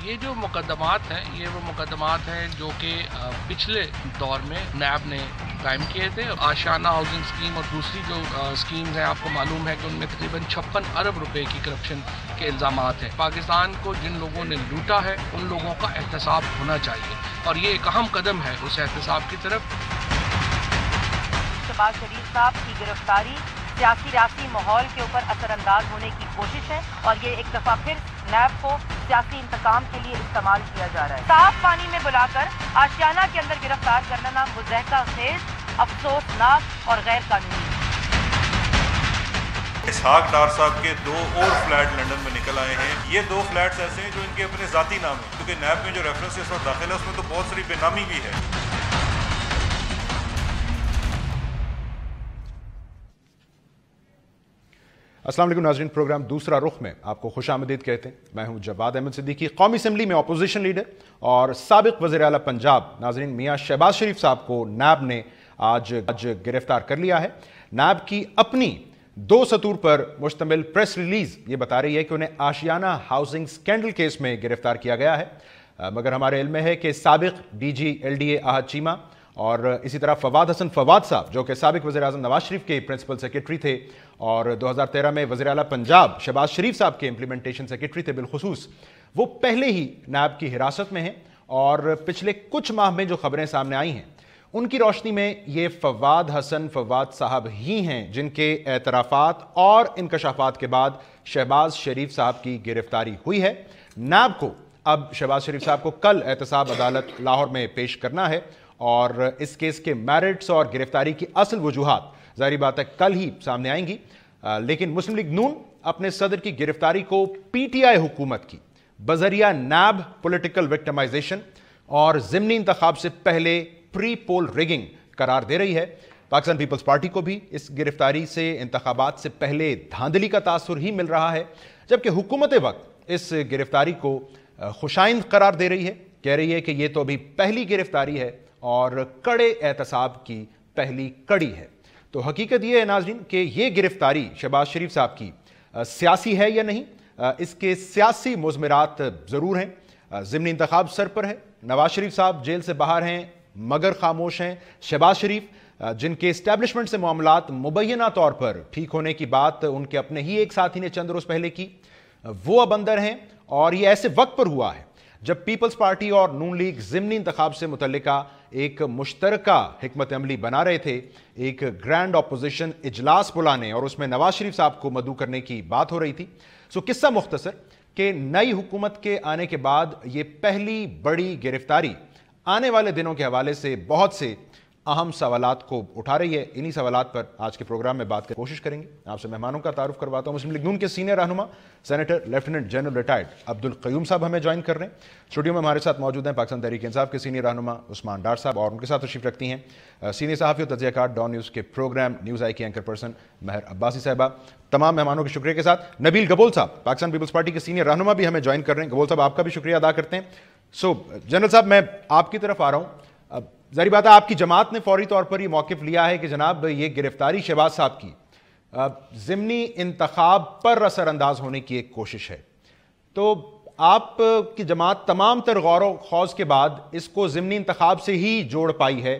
یہ جو مقدمات ہیں یہ وہ مقدمات ہیں جو کہ پچھلے دور میں نیب نے قائم کیے تھے. آشیانہ ہاؤسنگ اسکیم اور دوسری جو اسکیمز ہیں آپ کو معلوم ہے کہ ان میں تقریباً 56 ارب روپے کی کرپشن کے الزامات ہیں. پاکستان کو جن لوگوں نے لوٹا ہے ان لوگوں کا احتساب ہونا چاہیے اور یہ ایک اہم قدم ہے اس احتساب کی طرف. شہباز شریف صاحب کی گرفتاری سیاسی ماحول کے اوپر اثر انداز ہونے کی کوشش ہے اور یہ ایک دفعہ پھر نیب کو سیاسی انتقام کے لیے استعمال کیا جا رہا ہے. صاف پانی میں بلا کر آشیانہ کے اندر گرفتار کرنا مضحکہ خیز، افسوسناک اور غیر قانونی ہے. اسحاق ڈار صاحب کے 2 اور فلیٹ لندن میں نکل آئے ہیں. یہ 2 فلیٹس ایسے ہیں جو ان کے اپنے ذاتی نام ہیں کیونکہ نیب میں جو ریفرنس اس وقت داخل ہے اس میں تو بہت ساری بے نامی بھی ہے. السلام علیکم ناظرین، پروگرام دوسرا رخ میں آپ کو خوش آمدید کہتے ہیں. میں ہوں جواد احمد صدیقی. قومی اسمبلی میں اپوزیشن لیڈر اور سابق وزیر اعلیٰ پنجاب ناظرین میاں شہباز شریف صاحب کو نیب نے آج گرفتار کر لیا ہے. نیب کی اپنی 2 سطور پر مشتمل پریس ریلیز یہ بتا رہی ہے کہ انہیں آشیانہ ہاؤسنگ سکینڈل کیس میں گرفتار کیا گیا ہے، مگر ہمارے علم میں ہے کہ سابق D G L D A Ahad Cheema اور اسی طرح فواد حسن فواد صاحب جو کہ سابق وزیر اعظم نواز شریف کے پرنسپل سیکرٹری تھے اور 2013 میں وزیر اعلیٰ پنجاب شہباز شریف صاحب کے امپلیمنٹیشن سیکرٹری تھے بالخصوص، وہ پہلے ہی نیب کی حراست میں ہیں. اور پچھلے کچھ ماہ میں جو خبریں سامنے آئی ہیں ان کی روشنی میں یہ فواد حسن فواد صاحب ہی ہیں جن کے اعترافات اور انکشافات کے بعد شہباز شریف صاحب کی گرفتاری ہوئی ہے. نیب کو اب شہباز شریف صاحب کو کل احتساب عدالت لاہور میں پیش کرنا ہے اور اس کیس کے میرٹس اور گرفتاری کی اصل وجوہات ظاہری بات ہے کل ہی سامنے آئیں گی. لیکن مسلم لیگ نون اپنے صدر کی گرفتاری کو پی ٹی آئی حکومت کی بذریعہ نیب پولیٹیکل وکٹمائزیشن اور ضمنی انتخاب سے پہلے پری پول ریگنگ قرار دے رہی ہے. پاکستان پیپلز پارٹی کو بھی اس گرفتاری سے انتخابات سے پہلے دھاندلی کا تاثر ہی مل رہا ہے، جبکہ حکومت وقت اس گرفتاری کو خوشائند قرار دے رہی ہے. کہہ رہی ہے کہ یہ تو ابھی پہلی گرفتاری ہے اور کڑے احتساب کی پہلی کڑی ہے. تو حقیقت یہ ہے ناظرین کہ یہ گرفتاری شہباز شریف صاحب کی سیاسی ہے یا نہیں. اس کے سیاسی مضمرات ضرور ہیں. ضمنی انتخاب سر پر ہے، نواز شریف صاحب جیل سے باہر ہیں مگر خاموش ہیں. شہباز شریف جن کے اسٹیبلشمنٹ سے معاملات مبینہ طور پر ٹھیک ہونے کی بات ان کے اپنے ہی ایک ساتھی نے چند روز پہلے کی، وہ اب اندر ہیں. اور یہ ایسے وقت پر ہوا ہے جب پیپلز پارٹی اور نون لیگ ضمنی انتخاب سے متعلقہ ایک مشترکہ حکمت عملی بنا رہے تھے، ایک گرینڈ اپوزیشن اجلاس بلانے اور اس میں نواز شریف صاحب کو مدعو کرنے کی بات ہو رہی تھی. قصہ مختصر کہ نئی حکومت کے آنے کے بعد یہ پہلی بڑی گرفتاری آنے والے دنوں کے حوالے سے بہت سے اہم سوالات کو اٹھا رہی ہے. انہی سوالات پر آج کے پروگرام میں بات کرنے کی کوشش کریں گے. آپ سے مہمانوں کا تعارف کرواتا ہوں. مسلم لیگ نون کے سینئر رہنما senator lieutenant general retired Abdul Qayyum صاحب ہمیں جوائن کر رہے ہیں. اسٹوڈیو میں ہمارے ساتھ موجود ہیں پاکستان تحریک انصاف کے سینئر رہنما عثمان ڈار صاحب اور ان کے ساتھ تشریف رکھتی ہیں سینئر صحافی اور تجزیہ کار ڈان نیوز کے پروگرام نیوز آئی کی اینکر پرسن مہر عباسی صاحبہ. تمام مہمانوں کے شکریہ کے ساتھ نبیل گبول صاحب پاکستان پیپلز پارٹی کے سینئر رہنما بھی ہمیں جوائن کر رہے ہیں. گبول صاحب آپ کا بھی شکریہ ادا کرتے ہیں. جنرل صاحب میں آپ کی طرف آ رہا ہوں. ظاہری بات ہے آپ کی جماعت نے فوری طور پر یہ موقف لیا ہے کہ جناب یہ گرفتاری شہباز صاحب کی ضمنی انتخاب پر اثر انداز ہونے کی ایک کوشش ہے. تو آپ کی جماعت تمام تر غور و خوض کے بعد اس کو ضمنی انتخاب سے ہی جوڑ پائی ہے،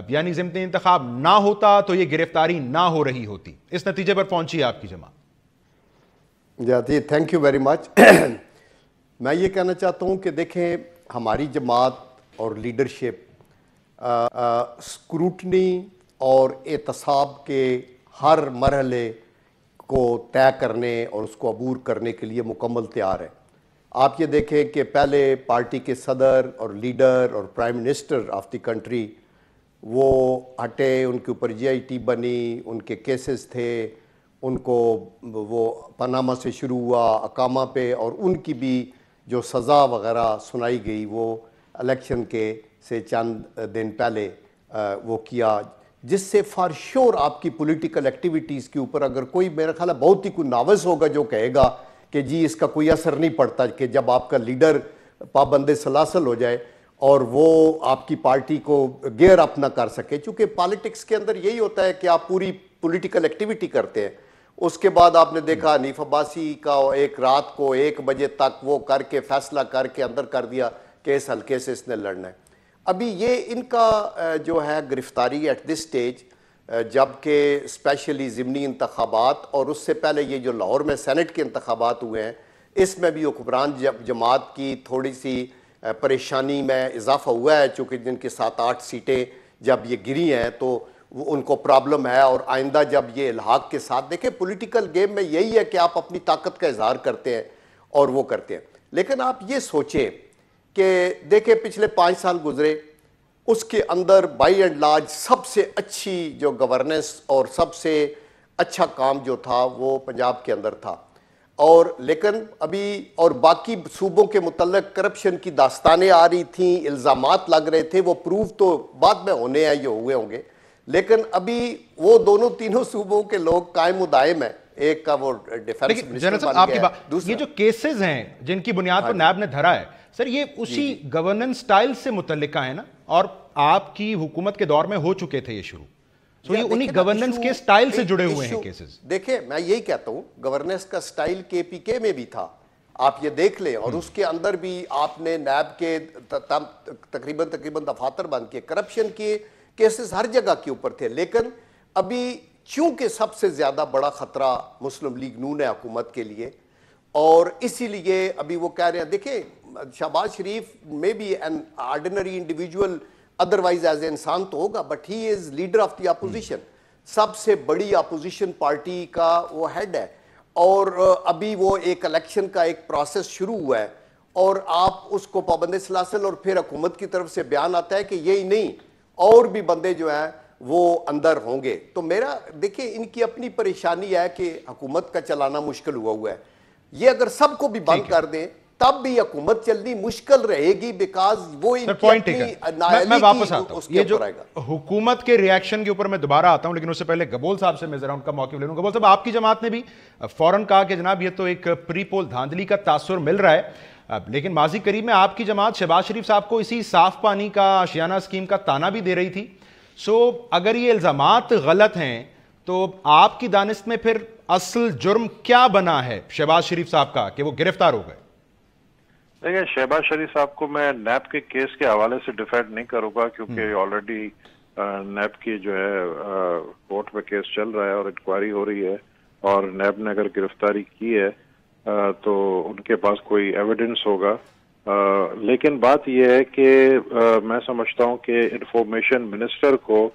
یعنی ضمنی انتخاب نہ ہوتا تو یہ گرفتاری نہ ہو رہی ہوتی. اس نتیجے پر پہنچی ہے آپ کی جماعت. جی تھینک یو ویری مچ. میں یہ کہنا چاہتا ہوں کہ دیکھیں ہماری جماعت اور لیڈرشپ اسکروٹنی اور احتساب کے ہر مرحلے کو طے کرنے اور اس کو عبور کرنے کے لیے مکمل تیار ہے. آپ یہ دیکھیں کہ پہلے پارٹی کے صدر اور لیڈر اور prime minister of the country وہ ہٹے، ان کے اوپر جی آئی ٹی بنی، ان کے کیسز تھے، ان کو وہ پاناما سے شروع ہوا اقامہ پہ، اور ان کی بھی جو سزا وغیرہ سنائی گئی وہ الیکشن کے سے چند دن پہلے وہ کیا، جس سے فار شور آپ کی پولیٹیکل ایکٹیویٹیز کے اوپر اگر کوئی میرا خیال ہے بہت ہی کوئی ناوز ہوگا جو کہے گا کہ جی اس کا کوئی اثر نہیں پڑتا کہ جب آپ کا لیڈر پابند سلاسل ہو جائے اور وہ آپ کی پارٹی کو گیئر اپ نہ کر سکے. چونکہ پالیٹکس کے اندر یہی ہوتا ہے کہ آپ پوری پولیٹیکل ایکٹیویٹی کرتے ہیں، اس کے بعد آپ نے دیکھا حنیف عباسی کا ایک رات کو 1 بجے تک وہ کر کے فیصلہ کر کے اندر کر دیا کہ اس حلقے سے اس نے لڑنا ہے. ابھی یہ ان کا جو ہے گرفتاری ایٹ دس سٹیج، جبکہ اسپیشلی ضمنی انتخابات اور اس سے پہلے یہ جو لاہور میں سینٹ کے انتخابات ہوئے ہیں، اس میں بھی حکمران جماعت کی تھوڑی سی پریشانی میں اضافہ ہوا ہے، چونکہ جن کی 7-8 سیٹیں جب یہ گری ہیں تو ان کو پرابلم ہے. اور آئندہ جب یہ الحاق کے ساتھ دیکھیں، پولیٹیکل گیم میں یہی ہے کہ آپ اپنی طاقت کا اظہار کرتے ہیں اور وہ کرتے ہیں. لیکن آپ یہ سوچیں کہ دیکھیں پچھلے 5 سال گزرے، اس کے اندر بائی اینڈ لارج سب سے اچھی جو گورننس اور سب سے اچھا کام جو تھا وہ پنجاب کے اندر تھا. اور لیکن ابھی اور باقی صوبوں کے متعلق کرپشن کی داستانیں آ رہی تھیں، الزامات لگ رہے تھے، وہ پروف تو بعد میں ہونے ہیں، یہ ہوئے ہوں گے. لیکن ابھی وہ تینوں صوبوں کے لوگ قائم و دائم ہیں. ایک کا وہ ڈیفنس منسٹر بن گیا ہے. یہ جو کیسز ہیں جن کی بنیاد پر نیب نے دھرا ہے سر، یہ اسی گورننس سٹائل سے متعلقہ ہے نا، اور آپ کی حکومت کے دور میں ہو چکے تھے یہ شروع. تو یہ انہی گورننس کے سٹائل سے جڑے ہوئے ہیں کیسز. دیکھیں میں یہی کہتا ہوں، گورننس کا سٹائل KPK میں بھی تھا، آپ یہ دیکھ لیں. اور اس کے اندر بھی آپ نے نیب کے تقریباً دفاتر بند کیے، کرپشن کے کیسز ہر جگہ کے اوپر تھے. لیکن ابھی چونکہ سب سے زیادہ بڑا خطرہ مسلم لیگ نون ہے حکومت کے لیے، اور اسی لیے ابھی وہ کہہ رہے ہیں، دیکھیں شہباز شریف میں بھی an ordinary individual otherwise as a انسان تو ہوگا، but he is leader of the opposition, سب سے بڑی اپوزیشن پارٹی کا وہ ہیڈ ہے. اور ابھی وہ ایک الیکشن کا ایک پروسیس شروع ہوا ہے، اور آپ اس کو پابند سلاسل، اور پھر حکومت کی طرف سے بیان آتا ہے کہ یہی نہیں اور بھی بندے جو ہیں وہ اندر ہوں گے. تو میرا دیکھیں ان کی اپنی پریشانی ہے کہ حکومت کا چلانا مشکل ہوا ہے. یہ اگر سب کو بھی بند کر دیں تب بھی حکومت چلنی مشکل رہے گی، بیکاز وہ ان کی اپنی میں واپس آتا ہوں یہ جو حکومت کے ریاکشن کے اوپر میں دوبارہ آتا ہوں، لیکن اس سے پہلے گبول صاحب سے میں ذرا ان کا موقع لے لوں. گبول صاحب، آپ کی جماعت نے بھی فوراً کہا کہ جناب یہ تو ایک پری پول دھاندلی کا تاثر مل رہا ہے، لیکن ماضی قریب میں آپ کی جماعت شہباز شریف صاحب کو اسی صاف پانی کا آشیانہ اسکیم کا تانا بھی دے رہی تھی. سو اگر یہ الزامات غلط ہیں تو آپ کی دانست میں پھر اصل جرم کیا بنا ہے شہباز شریف صاحب کا کہ وہ گرفتار ہو گئے؟ دیکھیں، شہباز شریف صاحب کو میں نیب کے کیس کے حوالے سے ڈیفینڈ نہیں کروں گا، کیونکہ آلریڈی نیب کی جو ہے کورٹ میں کیس چل رہا ہے اور انکوائری ہو رہی ہے، اور نیب نے اگر گرفتاری کی ہے تو ان کے پاس کوئی ایویڈنس ہوگا. لیکن بات یہ ہے کہ میں سمجھتا ہوں کہ انفارمیشن منسٹر کو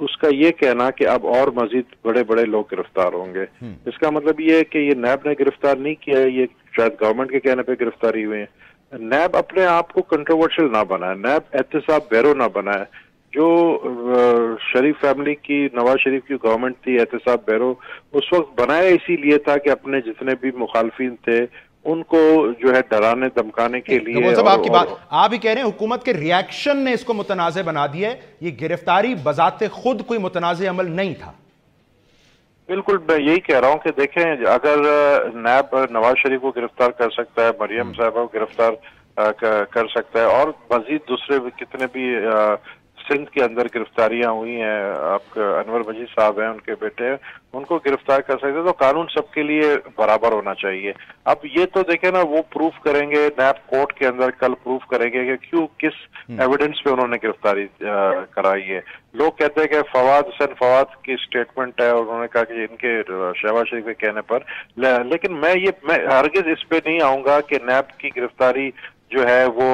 اس کا یہ کہنا کہ اب اور مزید بڑے بڑے لوگ گرفتار ہوں گے، اس کا مطلب یہ ہے کہ یہ نیب نے گرفتار نہیں کیا ہے، یہ شاید گورنمنٹ کے کہنے پہ گرفتاری ہوئے ہیں. نیب اپنے آپ کو کنٹروورشل نہ بنائے، نیب احتساب بیرو نہ بنائے. جو شریف فیملی کی، نواز شریف کی گورنمنٹ تھی، احتساب بیرو اس وقت بنایا اسی لیے تھا کہ اپنے جتنے بھی مخالفین تھے ان کو جو ہے ڈرانے دھمکانے کے لیے. آپ ہی کہہ رہے ہیں حکومت کے ریاکشن نے اس کو متنازع بنا دیا ہے، یہ گرفتاری بذات خود کوئی متنازع عمل نہیں تھا. بالکل میں یہی کہہ رہا ہوں کہ دیکھیں، اگر نیب نواز شریف کو گرفتار کر سکتا ہے، مریم صاحبہ کو گرفتار کر سکتا ہے، اور مزید دوسرے کتنے بھی سندھ کے اندر گرفتاریاں ہوئی ہیں، آپ انور مجید صاحب ہیں، ان کے بیٹے ہیں، ان کو گرفتار کر سکتے، تو قانون سب کے لیے برابر ہونا چاہیے. اب یہ تو دیکھیں نا، وہ پروف کریں گے نیب کورٹ کے اندر، کل پروف کریں گے کہ کیوں، کس ایویڈنس پہ انہوں نے گرفتاری کرائی ہے. لوگ کہتے ہیں کہ فواد کی سٹیٹمنٹ ہے، اور انہوں نے کہا کہ ان کے شہباز شریف کے کہنے پر، لیکن میں ہرگز اس پہ نہیں آؤں گا کہ نیب کی گرفتاری جو ہے وہ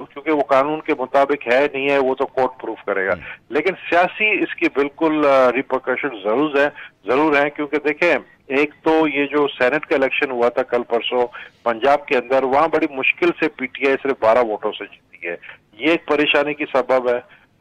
کیونکہ وہ قانون کے مطابق ہے نہیں ہے، وہ تو کورٹ پروف کرے گا. لیکن سیاسی اس کی بالکل ریپرکشن ضرور ہیں، کیونکہ دیکھیں، ایک تو یہ جو سینٹ کا الیکشن ہوا تھا کل پرسوں پنجاب کے اندر، وہاں بڑی مشکل سے PTI صرف 12 ووٹوں سے جیتی ہے، یہ ایک پریشانی کی سبب ہے.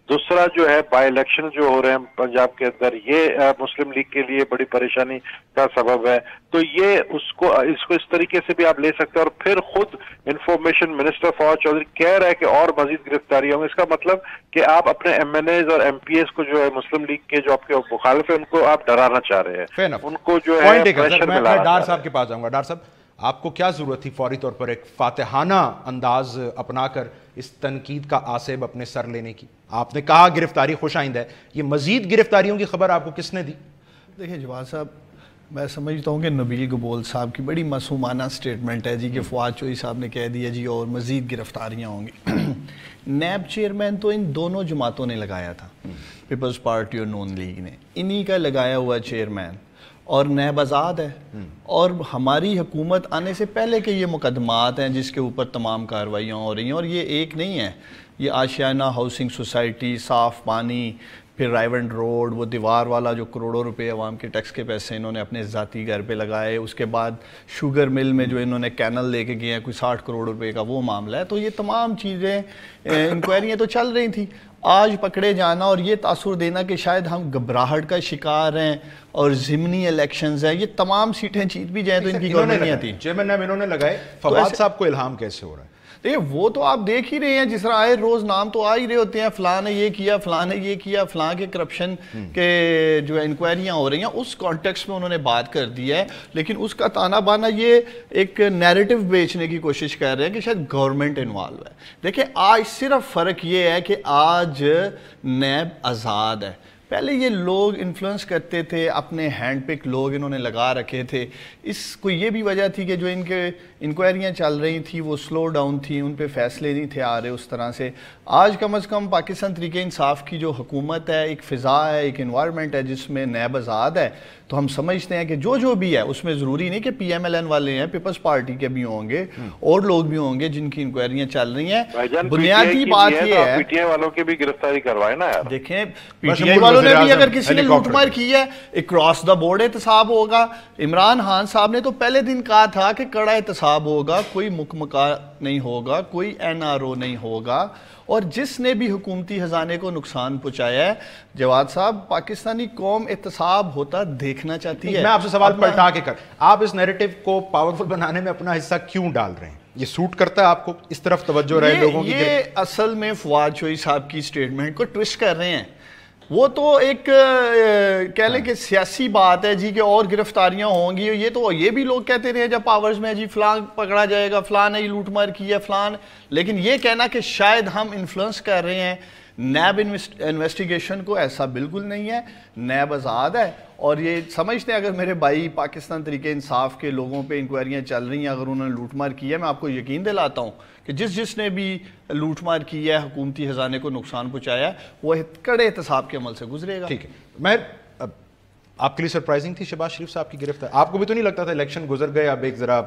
دوسرا جو ہے بائی الیکشن جو ہو رہے ہیں پنجاب کے اندر، یہ مسلم لیگ کے لیے بڑی پریشانی کا سبب ہے. تو یہ اس کو اس طریقے سے بھی آپ لے سکتے ہیں. اور پھر خود انفارمیشن منسٹر فواد چودھری کہہ رہا ہے کہ اور مزید گرفتاری ہوں گے. اس کا مطلب کہ آپ اپنے MNAs اور MPs کو جو ہے مسلم لیگ کے جو آپ کے مخالف ہیں ان کو آپ ڈرانا چاہ رہے ہیں، ان کو جو ہے پریشر میں لانا. ڈار صاحب کے پاس جاؤں گا. ڈار صاحب، آپ کو کیا ضرورت تھی فوری طور پر ایک فاتحانہ انداز اپنا کر اس تنقید کا آصب اپنے سر لینے کی؟ آپ نے کہا گرفتاری خوش آئندہ ہے، یہ مزید گرفتاریوں کی خبر آپ کو کس نے دی؟ دیکھیں جواد صاحب، میں سمجھتا ہوں کہ نبیل گبول صاحب کی بڑی معصومانہ سٹیٹمنٹ ہے جی کہ فواد چوہی صاحب نے کہہ دیا جی اور مزید گرفتاریاں ہوں گی. نیب چیئرمین تو ان دونوں جماعتوں نے لگایا تھا, پیپلز پارٹی اور نون لیگ نے, انہی کا لگایا ہوا چیئرمین, اور نیب آزاد ہے. اور ہماری حکومت آنے سے پہلے کے یہ مقدمات ہیں جس کے اوپر تمام کارروائیاں ہو رہی ہیں, اور یہ ایک نہیں ہے, یہ آشیانہ ہاؤسنگ سوسائٹی, صاف پانی, پھر رائیونڈ روڈ, وہ دیوار والا جو کروڑوں روپے عوام کے ٹیکس کے پیسے انہوں نے اپنے ذاتی گھر پہ لگائے, اس کے بعد شوگر مل میں جو انہوں نے کینل لے کے گئے ہیں کوئی 60 کروڑ روپے کا وہ معاملہ ہے. تو یہ تمام چیزیں انکوائریاں تو چل رہی تھیں. آج پکڑے جانا اور یہ تاثر دینا کہ شاید ہم گھبراہٹ کا شکار ہیں اور ضمنی الیکشنز ہیں, یہ تمام سیٹیں جیت بھی جائیں تو ان کی گورنمنٹ نہیں آتی. چیئرمین نے انہوں نے لگائے, فواد صاحب کو الہام کیسے ہو رہا ہے؟ دیکھیں وہ تو آپ دیکھ ہی رہے ہیں, جس طرح آئے روز نام تو آ ہی رہے ہوتے ہیں, فلاں نے یہ کیا, فلاں نے یہ کیا, فلاں کے کرپشن کے جو انکوائریاں ہو رہی ہیں اس کانٹیکسٹ میں انہوں نے بات کر دی ہے. لیکن اس کا تانا بانا یہ ایک نیریٹو بیچنے کی کوشش کر رہے ہیں کہ شاید گورنمنٹ انوالو ہے. دیکھیں آج صرف فرق یہ ہے کہ آج نیب آزاد ہے. پہلے یہ لوگ انفلوئنس کرتے تھے, اپنے ہینڈ پک لوگ انہوں نے لگا رکھے تھے. اس کو یہ بھی وجہ تھی کہ جو ان کے انکوائریاں چل رہی تھیں وہ سلو ڈاؤن تھی, ان پہ فیصلے نہیں تھے آ رہے اس طرح سے. آج کم از کم پاکستان تحریک انصاف کی جو حکومت ہے, ایک فضا ہے, ایک انوائرمنٹ ہے جس میں نیب آزاد ہے, تو ہم سمجھتے ہیں کہ جو بھی ہے اس میں ضروری نہیں کہ پی ایم ایل این والے ہیں, پیپلز پارٹی کے بھی ہوں گے اور لوگ بھی ہوں گے جن کی انکوائریاں چل رہی ہیں. بنیادی بات یہ ہے, پی ٹی آئی والوں کی بھی گرفتاری کروائے نا یار. دیکھیں پی ٹی آئی والوں نے بھی اگر کسی نے لوٹ مار کی ہے, اکراس دا بورڈ احتساب ہوگا. عمران خان صاحب نے تو پہلے دن کہا تھا کہ کڑا احتساب ہوگا, کوئی مکمکا نہیں ہوگا, کوئی این آر او نہیں ہوگا. اور جس نے بھی حکومتی خزانے کو نقصان پہنچایا ہے, جواد صاحب, پاکستانی قوم احتساب ہوتا دیکھنا چاہتی ہے. میں آپ سے سوال پلٹا کے آپ اس نیریٹو کو پاورفل بنانے میں اپنا حصہ کیوں ڈال رہے ہیں؟ یہ سوٹ کرتا ہے آپ کو اس طرف توجہ رہے لوگوں کی؟ یہ اصل میں فواد چوہی صاحب کی سٹیٹمنٹ کو ٹوسٹ کر رہے ہیں. وہ تو ایک کہہ لیں کہ سیاسی بات ہے جی کہ اور گرفتاریاں ہوں گی. یہ تو یہ بھی لوگ کہتے رہے جب پاورز میں جی فلاں پکڑا جائے گا, فلاں نے لوٹ مار کی ہے, فلاں. لیکن یہ کہنا کہ شاید ہم انفلوئنس کر رہے ہیں نیب انویسٹیگیشن کو, ایسا بالکل نہیں ہے. نیب آزاد ہے اور یہ سمجھتے ہیں اگر میرے بھائی پاکستان تحریک انصاف کے لوگوں پہ انکوائریاں چل رہی ہیں, اگر انہوں نے لوٹ مار کی ہے, میں آپ کو یقین دلاتا ہوں کہ جس نے بھی لوٹ مار کی ہے, حکومتی خزانے کو نقصان پہنچایا ہے, وہ کڑے احتساب کے عمل سے گزرے گا. ٹھیک ہے. میں آپ کے لیے سرپرائزنگ تھی شہباز شریف صاحب کی گرفتاری؟ آپ کو بھی تو نہیں لگتا تھا الیکشن گزر گئے, اب ایک ذرا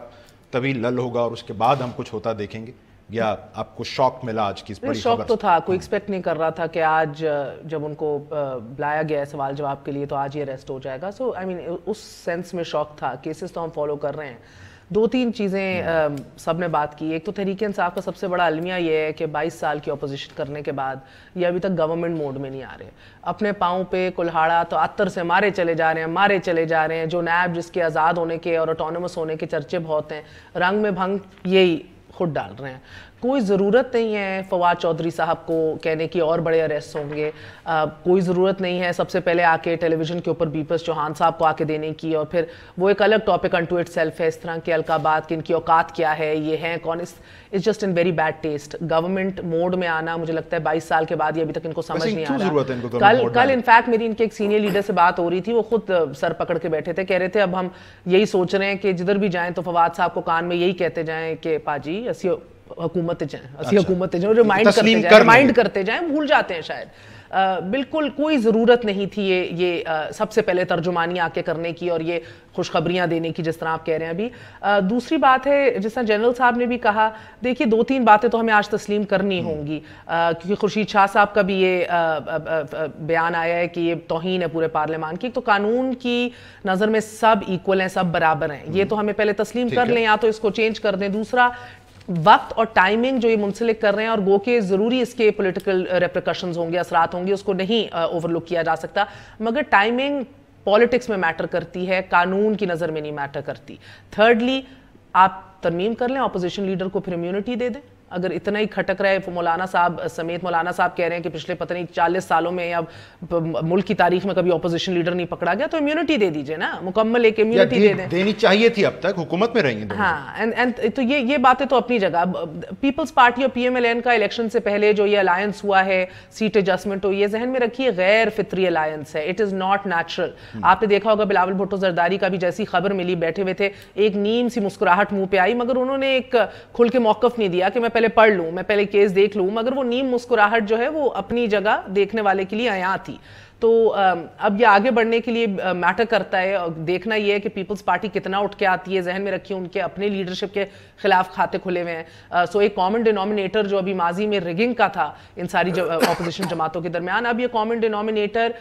طویل لل ہوگا اور اس کے بعد ہم کچھ ہوتا دیکھیں گے, یا آپ کو شوق ملا آج کی اس بڑی خبر؟ شوق تو تھا, کوئی ایکسپیکٹ نہیں کر رہا تھا کہ آج جب ان کو بلایا گیا ہے سوال جواب کے لیے تو آج یہ اریسٹ ہو جائے گا. سو آئی مین اس سینس میں شوق تھا. کیسز تو ہم فالو کر رہے ہیں. 2-3 چیزیں سب نے بات کی. ایک تو تحریک انصاف کا سب سے بڑا المیہ یہ ہے کہ 22 سال کی اپوزیشن کرنے کے بعد یہ ابھی تک گورنمنٹ موڈ میں نہیں آ رہے. اپنے پاؤں پہ کلہاڑا تو عطر سے مارے چلے جا رہے ہیں. جو نیب جس کے آزاد ہونے کے اور آٹونومس ہونے کے چرچے بہت ہیں, رنگ میں بھنگ یہی خود ڈال رہے ہیں. کوئی ضرورت نہیں ہے فواد چودھری صاحب کو کہنے کی اور بڑے اریسٹ ہوں گے. کوئی ضرورت نہیں ہے سب سے پہلے آ کے ٹیلی ویژن کے اوپر بیپرس چوہان صاحب کو آ کے دینے کی, اور پھر وہ ایک الگ ٹاپک انٹو اٹ سیلف ہے. اس طرح کے القابات کہ ان کی اوقات کیا ہے, یہ ہیں کون, it's just an very bad taste. Government mood میں آنا مجھے لگتا ہے 22 سال کے بعد یہ ابھی تک ان کو سمجھ نہیں آ رہا. کل انفیکٹ میری ان کے ایک سینئر لیڈر سے بات ہو رہی تھی, وہ خود سر پکڑ کے بیٹھے تھے, کہہ رہے تھے اب ہم یہی سوچ رہے ہیں کہ جدھر بھی جائیں تو فواد صاحب کو کان میں یہی کہتے جائیں کہ پاجی اسی حکومت جائیں, ریمائنڈ کرتے جائیں, بھول جاتے ہیں شاید. بالکل کوئی ضرورت نہیں تھی یہ سب سے پہلے ترجمانی آ کے کرنے کی اور یہ خوشخبریاں دینے کی جس طرح آپ کہہ رہے ہیں ابھی. دوسری بات ہے جس طرح جنرل صاحب نے بھی کہا, دیکھیے 2-3 باتیں تو ہمیں آج تسلیم کرنی ہوں گی, کیونکہ خورشید شاہ صاحب کا بھی یہ بیان آیا ہے کہ یہ توہین ہے پورے پارلیمان کی. تو قانون کی نظر میں سب ایکول ہیں, سب برابر ہیں, یہ تو ہمیں پہلے تسلیم کر لیں, یا تو اس کو چینج کر دیں. دوسرا وقت اور ٹائمنگ جو یہ منسلک کر رہے ہیں, اور گو کہ ضروری اس کے پولیٹیکل ریپریکشنز ہوں گے, اثرات ہوں گے, اس کو نہیں اوور لک کیا جا سکتا, مگر ٹائمنگ پالیٹکس میں میٹر کرتی ہے, قانون کی نظر میں نہیں میٹر کرتی. تھرڈلی آپ ترمیم کر لیں, اپوزیشن لیڈر کو پھر امیونٹی دے دیں, اگر اتنا ہی کھٹک رہے, مولانا صاحب سمیت مولانا صاحب کہہ رہے ہیں کہ پچھلے پتہ نہیں 40 سالوں میں یا ملک کی تاریخ میں کبھی اپوزیشن لیڈر نہیں پکڑا گیا, تو امیونٹی دے دیجئے نا, مکمل ایک امیونٹی دے دیں. دینی چاہیے تھی, اب تک حکومت میں رہی ہیں. ہاں, تو یہ باتیں تو اپنی جگہ. پیپلز پارٹی اور PMLN کا الیکشن سے پہلے جو یہ الائنس ہوا ہے, سیٹ ایڈجسٹمنٹ, تو یہ ذہن میں رکھیے غیر فطری الائنس ہے. It is not natural. آپ نے دیکھا ہوگا بلاول بھٹو زرداری کا بھی جیسی خبر ملی, بیٹھے ہوئے تھے, ایک نیم سی مسکراہٹ منہ پہ آئی, مگر انہوں نے ایک کھل کے موقف نہیں دیا کہ میں پہلے پڑھ لوں, میں پہلے کیس دیکھ لوں, مگر وہ نیم مسکراہٹ جو ہے وہ اپنی جگہ دیکھنے والے کے لیے عیاں تھی. تو اب یہ آگے بڑھنے کے لیے میٹر کرتا ہے, اور دیکھنا یہ ہے کہ پیپلز پارٹی کتنا اٹھ کے آتی ہے. ذہن میں رکھیے ان کے اپنے لیڈرشپ کے خلاف کھاتے کھلے ہوئے ہیں. سو ایک کامن ڈینومینیٹر جو ابھی ماضی میں ریگنگ کا تھا ان ساری اپوزیشن جماعتوں کے درمیان, اب یہ کامن ڈینومینیٹر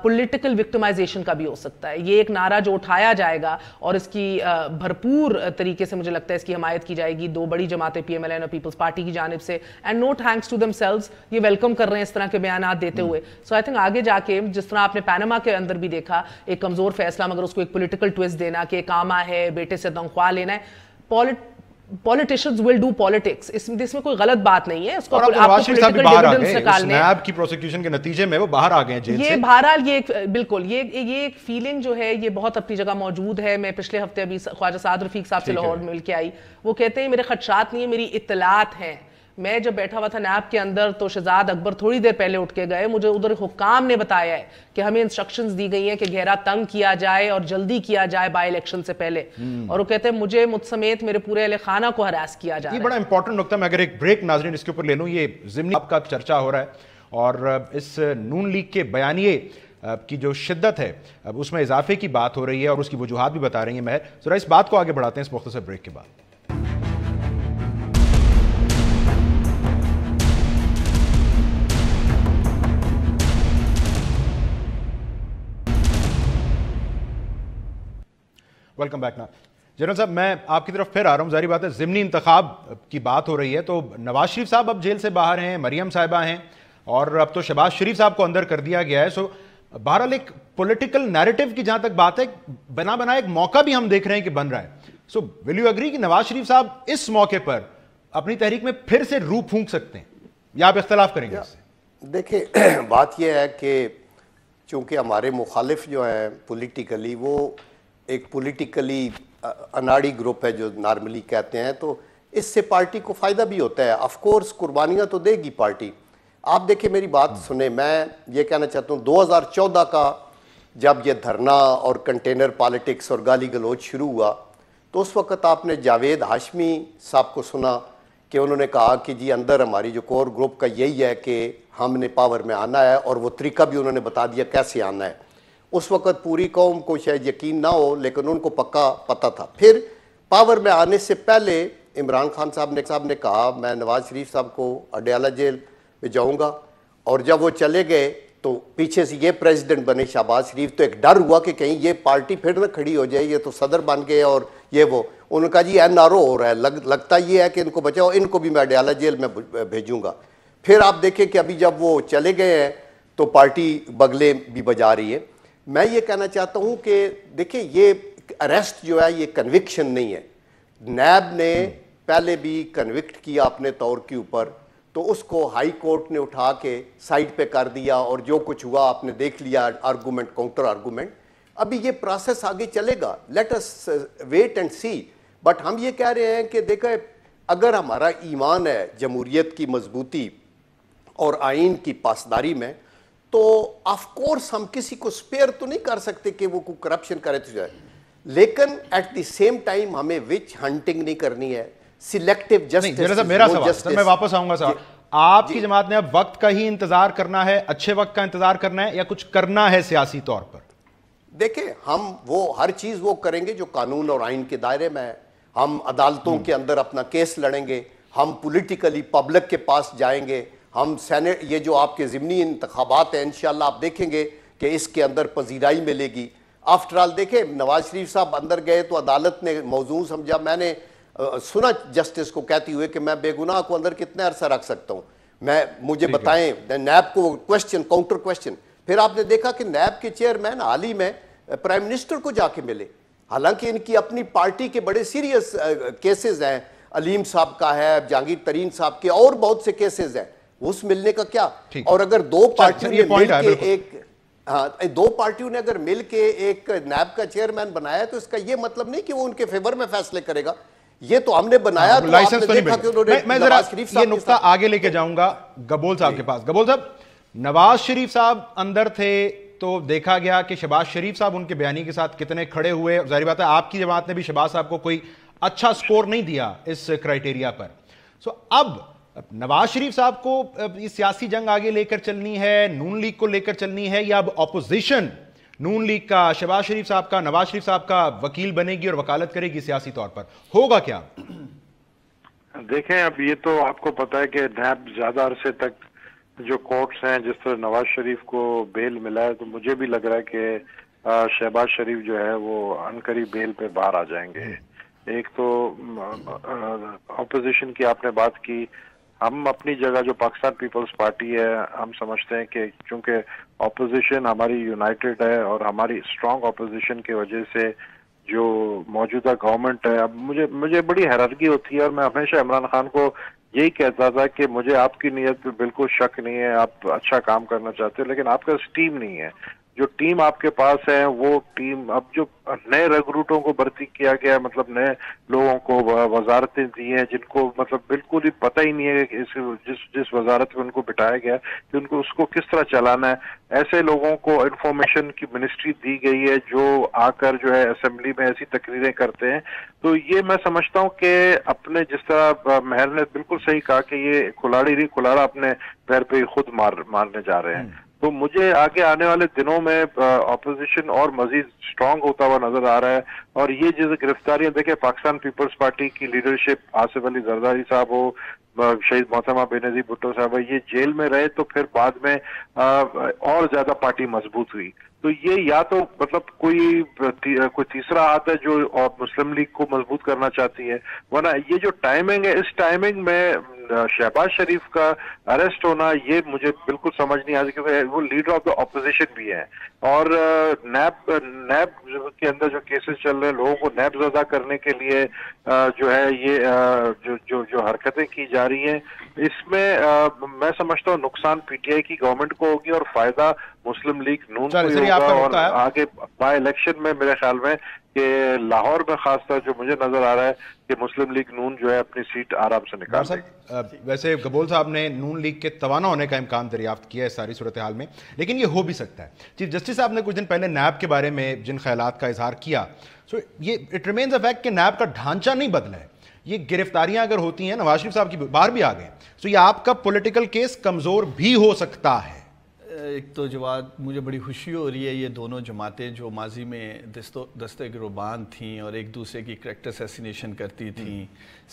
پولیٹیکل وکٹمائزیشن کا بھی ہو سکتا ہے. یہ ایک نعرہ جو اٹھایا جائے گا اور اس کی بھرپور طریقے سے مجھے لگتا ہے اس کی حمایت کی جائے گی دو بڑی جماعتیں PMLN اور پیپلز پارٹی کی جانب سے, and no thanks to them sellers, یہ ویلکم کر رہے ہیں اس طرح کے بیانات دیتے ہوئے. سو آئی تھنک آگے جا کے جس طرح آپ نے پینما کے اندر بھی دیکھا, ایک کمزور فیصلہ مگر اس کو ایک پولیٹیکل ٹویسٹ دینا کہ کاما ہے, بیٹے سے تنخواہ لینا ہے. Politicians will do politics. اس میں کوئی غلط بات نہیں ہے. اس کو نواز شریف صاحب بھی باہر آ گئے, اس نیب کی پروسیکیوشن کے نتیجے میں وہ باہر آ گئے ہیں جیل سے. یہ بہرحال یہ بالکل یہ ایک فیلنگ جو ہے یہ بہت اپنی جگہ موجود ہے. میں پچھلے ہفتے ابھی خواجہ سعد رفیق صاحب سے لاہور میں مل کے آئی, وہ کہتے ہیں میرے خدشات نہیں ہیں, میری اطلاعات ہیں. میں جب بیٹھا ہوا تھا نیب کے اندر تو شہزاد اکبر تھوڑی دیر پہلے اٹھ کے گئے, مجھے ادھر حکام نے بتایا ہے کہ ہمیں انسٹرکشنز دی گئی ہیں کہ گھیرا تنگ کیا جائے اور جلدی کیا جائے بائی الیکشن سے پہلے. اور وہ کہتے ہیں مجھ سمیت میرے پورے اہل خانہ کو ہراس کیا جا رہا ہے. یہ بڑا امپورٹنٹ نکتہ, میں اگر ایک بریک ناظرین اس کے اوپر لے لوں. یہ ضمنی آپ کا چرچا ہو رہا ہے اور اس نون لیگ کے بیانیے کی جو شدت ہے اس میں اضافے کی بات ہو رہی ہے اور اس کی وجوہات بھی بتا رہی ہیں. مہر, ذرا اس بات کو آگے بڑھاتے ہیں اس مختصر بریک کے بعد. Welcome back. نا جنرل صاحب, میں آپ کی طرف پھر آ رہا ہوں. ظاہری بات ہے ضمنی انتخاب کی بات ہو رہی ہے, تو نواز شریف صاحب اب جیل سے باہر ہیں, مریم صاحبہ ہیں, اور اب تو شہباز شریف صاحب کو اندر کر دیا گیا ہے. سو بہرحال ایک پولیٹیکل نیریٹو کی جہاں تک بات ہے, بنا ایک موقع بھی ہم دیکھ رہے ہیں کہ بن رہا ہے. سو ول یو اگری کہ نواز شریف صاحب اس موقع پر اپنی تحریک میں پھر سے روح پھونک سکتے ہیں, یا آپ اختلاف کریں گے اس سے؟ دیکھیں, بات یہ ہے کہ چونکہ ہمارے مخالف جو ہیں پولیٹیکلی, وہ ایک پولیٹیکلی اناڑی گروپ ہے جو نارملی کہتے ہیں, تو اس سے پارٹی کو فائدہ بھی ہوتا ہے. آف کورس قربانیاں تو دے گی پارٹی. آپ دیکھیں میری بات سنیں, میں یہ کہنا چاہتا ہوں 2014 کا جب یہ دھرنا اور کنٹینر پالیٹکس اور گالی گلوچ شروع ہوا, تو اس وقت آپ نے جاوید ہاشمی صاحب کو سنا کہ انہوں نے کہا کہ جی اندر ہماری جو کور گروپ کا یہی ہے کہ ہم نے پاور میں آنا ہے, اور وہ طریقہ بھی انہوں نے بتا دیا کیسے آنا ہے. اس وقت پوری قوم کو شاید یقین نہ ہو, لیکن ان کو پکا پتہ تھا. پھر پاور میں آنے سے پہلے عمران خان صاحب نے کہا میں نواز شریف صاحب کو اڈیالہ جیل میں جاؤں گا, اور جب وہ چلے گئے تو پیچھے سے یہ پریزیڈنٹ بنے شہباز شریف, تو ایک ڈر ہوا کہ کہیں یہ پارٹی پھر نہ کھڑی ہو جائے, یہ تو صدر بن گئے اور یہ وہ. انہوں نے کہا جی NRO ہو رہا ہے, لگتا یہ ہے کہ ان کو بچاؤ, ان کو بھی میں اڈیالہ جیل میں بھیجوں گا. پھر آپ دیکھیں کہ ابھی جب وہ چلے گئے ہیں تو پارٹی بگلے بھی بجا رہی ہے. میں یہ کہنا چاہتا ہوں کہ دیکھیں یہ اریسٹ جو ہے یہ کنوکشن نہیں ہے. نیب نے پہلے بھی کنوکٹ کیا اپنے طور کے اوپر, تو اس کو ہائی کورٹ نے اٹھا کے سائڈ پہ کر دیا, اور جو کچھ ہوا آپ نے دیکھ لیا, آرگومنٹ کاؤنٹر آرگومنٹ. ابھی یہ پروسیس آگے چلے گا, let us wait and see. But ہم یہ کہہ رہے ہیں کہ دیکھیں اگر ہمارا ایمان ہے جمہوریت کی مضبوطی اور آئین کی پاسداری میں, تو آف کورس ہم کسی کو سپیئر تو نہیں کر سکتے کہ وہ کوئی کرپشن کرے تو جائے, لیکن ایٹ دی سیم ٹائم ہمیں وچ ہنٹنگ نہیں کرنی ہے. Selective justice. میرا سوال, میں واپس آؤں گا صاحب, آپ کی جماعت نے اب وقت کا ہی انتظار کرنا ہے, اچھے وقت کا انتظار کرنا ہے, یا کچھ کرنا ہے سیاسی طور پر؟ دیکھیں ہم وہ ہر چیز وہ کریں گے جو قانون اور آئین کے دائرے میں ہے. ہم عدالتوں کے اندر اپنا کیس لڑیں گے, ہم پولیٹیکلی پبلک کے پاس جائیں گے, ہم سینٹ یہ جو آپ کے ضمنی انتخابات ہیں انشاءاللہ آپ دیکھیں گے کہ اس کے اندر پذیرائی ملے گی. آفٹر آل دیکھیں نواز شریف صاحب اندر گئے تو عدالت نے موضوع سمجھا. میں نے سنا جسٹس کو کہتی ہوئے کہ میں بے گناہ کو اندر کتنے عرصہ رکھ سکتا ہوں, مجھے بتائیں. نیب کو کوشچن کاؤنٹر کوشچن. پھر آپ نے دیکھا کہ نیب کے چیئرمین حال ہی میں پرائم منسٹر کو جا کے ملے, حالانکہ ان کی اپنی پارٹی کے بڑے سیریس کیسز ہیں. علیم صاحب کا ہے, جہانگیر ترین صاحب کے, اور بہت سے کیسز ہیں, اس ملنے کا کیا. اور اگر دو پارٹیوں نے مل کے دو پارٹیوں نے اگر مل کے ایک نیب کا چیئرمین بنایا تو اس کا یہ مطلب نہیں کہ وہ ان کے فیور میں فیصلے کرے گا. یہ تو ہم نے بنایا. میں ذرا یہ نقطہ آگے لے کے جاؤں گا گبول صاحب کے پاس. گبول صاحب, نواز شریف صاحب اندر تھے تو دیکھا گیا کہ شہباز شریف صاحب ان کے بیانی کے ساتھ کتنے کھڑے ہوئے. ظاہر بات ہے آپ کی جماعت نے بھی شہباز صاحب کو کوئی اچھا سکور نہیں دیا اس کرائیٹیریا پر. سو اب نواز شریف صاحب کو یہ سیاسی جنگ آگے لے کر چلنی ہے, نون لیگ کو لے کر چلنی ہے, یا اب اپوزیشن نون لیگ کا شہباز شریف صاحب کا نواز شریف صاحب کا وکیل بنے گی اور وکالت کرے گی سیاسی طور پر, ہوگا کیا؟ دیکھیں اب یہ تو آپ کو پتا ہے کہ نیب زیادہ عرصے تک جو کورٹس ہیں, جس طرح نواز شریف کو بیل ملا ہے, تو مجھے بھی لگ رہا ہے کہ شہباز شریف جو ہے وہ عنقریب بیل پہ باہر آ جائیں گے. ایک تو اپوزیشن کی آپ نے بات کی, ہم اپنی جگہ جو پاکستان پیپلز پارٹی ہے, ہم سمجھتے ہیں کہ چونکہ اپوزیشن ہماری یونائٹڈ ہے اور ہماری اسٹرانگ اپوزیشن کی وجہ سے جو موجودہ گورنمنٹ ہے, اب مجھے بڑی حیرانگی ہوتی ہے, اور میں ہمیشہ عمران خان کو یہی کہتا تھا کہ مجھے آپ کی نیت پہ بالکل شک نہیں ہے, آپ اچھا کام کرنا چاہتے ہو, لیکن آپ کا ٹیم نہیں ہے. جو ٹیم آپ کے پاس ہے وہ ٹیم, اب جو نئے ریکروٹوں کو بھرتی کیا گیا, مطلب نئے لوگوں کو وزارتیں دی ہیں جن کو مطلب بالکل ہی پتہ ہی نہیں ہے کہ جس وزارت میں ان کو بٹھایا گیا کہ ان کو اس کو کس طرح چلانا ہے. ایسے لوگوں کو انفارمیشن کی منسٹری دی گئی ہے جو آ کر جو ہے اسمبلی میں ایسی تقریریں کرتے ہیں. تو یہ میں سمجھتا ہوں کہ اپنے جس طرح مہر نے بالکل صحیح کہا کہ یہ کھلاڑی نہیں, کھلاڑا اپنے پیر پہ خود مارنے جا رہے ہیں. تو مجھے آگے آنے والے دنوں میں اپوزیشن اور مزید اسٹرانگ ہوتا ہوا نظر آ رہا ہے. اور یہ جیسے گرفتاریاں دیکھیں, پاکستان پیپلز پارٹی کی لیڈرشپ, آصف علی زرداری صاحب ہو, شہید محترمہ بینظیر بھٹو صاحب, یہ جیل میں رہے تو پھر بعد میں اور زیادہ پارٹی مضبوط ہوئی. تو یہ یا تو مطلب کوئی تیسرا ہاتھ ہے جو مسلم لیگ کو مضبوط کرنا چاہتی ہے, ورنہ یہ جو ٹائمنگ ہے, اس ٹائمنگ میں شہباز شریف کا اریسٹ ہونا یہ مجھے بالکل سمجھ نہیں آتی, کیونکہ وہ لیڈر آف دا اپوزیشن بھی ہیں. اور نیب کے اندر جو کیسز چل رہے ہیں, لوگوں کو نیب زدہ کرنے کے لیے جو ہے یہ جو حرکتیں کی جا رہی ہیں, اس میں سمجھتا ہوں نقصان پی ٹی آئی کی گورنمنٹ کو ہوگی اور فائدہ مسلم لیگ نون کو ہوگا. اور آگے بائی الیکشن میں میرے خیال میں کہ لاہور میں خاص طور جو مجھے نظر آ رہا ہے کہ مسلم لیگ نون جو ہے اپنی سیٹ آرام سے نکال دے گی. ویسے گبول صاحب نے نون لیگ کے توانا ہونے کا امکان دریافت کیا ہے ساری صورتحال میں, لیکن یہ ہو بھی سکتا ہے. چیف جسٹس صاحب نے کچھ دن پہلے نیب کے بارے میں جن خیالات کا اظہار کیا, سو یہ اٹ ریمینز اے فیکٹ کہ نیب کا ڈھانچہ نہیں بدلا ہے. یہ گرفتاریاں اگر ہوتی ہیں, نواز شریف صاحب کی باہر بھی آ گئے, سو یہ آپ کا پولیٹیکل کیس کمزور بھی ہو سکتا ہے. ایک تو جواد, مجھے بڑی خوشی ہو رہی ہے یہ دونوں جماعتیں جو ماضی میں دستہ گروبان تھیں اور ایک دوسرے کی کریکٹر اسیسینیشن کرتی تھیں,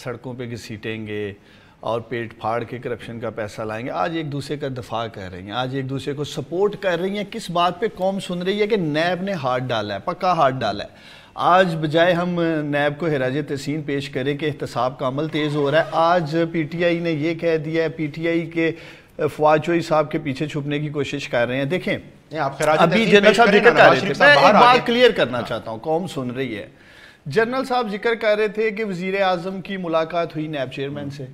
سڑکوں پہ گھسیٹیں گے اور پیٹ پھاڑ کے کرپشن کا پیسہ لائیں گے, آج ایک دوسرے کا دفاع کر رہی ہیں, آج ایک دوسرے کو سپورٹ کر رہی ہیں. کس بات پہ قوم سن رہی ہے کہ نیب نے ہاتھ ڈالا ہے, پکا ہاتھ ڈالا ہے. آج بجائے ہم نیب کو خراج تحسین پیش کریں کہ احتساب کا عمل تیز ہو رہا ہے, آج پی ٹی آئی نے یہ کہہ دیا ہے, پی ٹی آئی کے فواد چوہی صاحب کے پیچھے چھپنے کی کوشش کر رہے ہیں. دیکھیں ابھی جنرل صاحب ذکر کر رہے تھے, میں ایک بات کلیئر کرنا چاہتا ہوں, قوم سن رہی ہے. جنرل صاحب ذکر کر رہے تھے کہ وزیر اعظم کی ملاقات ہوئی نیب چیئرمین سے,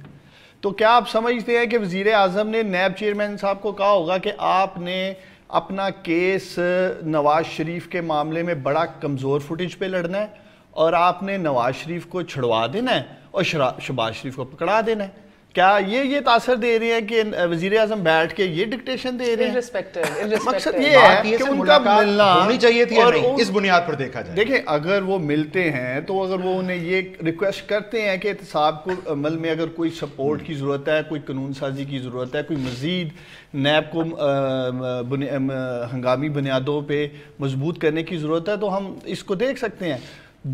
تو کیا آپ سمجھتے ہیں کہ وزیر اعظم نے نیب چیئرمین صاحب کو کہا ہوگا کہ آپ نے اپنا کیس نواز شریف کے معاملے میں بڑا کمزور فوٹیج پہ لڑنا ہے اور آپ نے نواز شریف کو چھڑوا دینا ہے اور شہباز شریف کو پکڑا دینا ہے؟ کیا یہ تاثر دے رہے ہیں کہ وزیر اعظم بیٹھ کے یہ ڈکٹیشن دے رہے ہیں؟ مقصد یہ ہے کہ ان کا ملنا ہونی چاہیے تھی, اس بنیاد پر دیکھا جائے. دیکھیں اگر وہ ملتے ہیں تو اگر وہ انہیں یہ ریکویسٹ کرتے ہیں کہ احتساب کو عمل میں اگر کوئی سپورٹ کی ضرورت ہے, کوئی قانون سازی کی ضرورت ہے, کوئی مزید نیب کو ہنگامی بنیادوں پہ مضبوط کرنے کی ضرورت ہے, تو ہم اس کو دیکھ سکتے ہیں.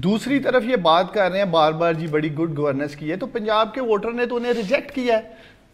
دوسری طرف یہ بات کر رہے ہیں بار بار جی بڑی گڈ گورننس کی ہے, تو پنجاب کے ووٹر نے تو انہیں ریجیکٹ کیا ہے,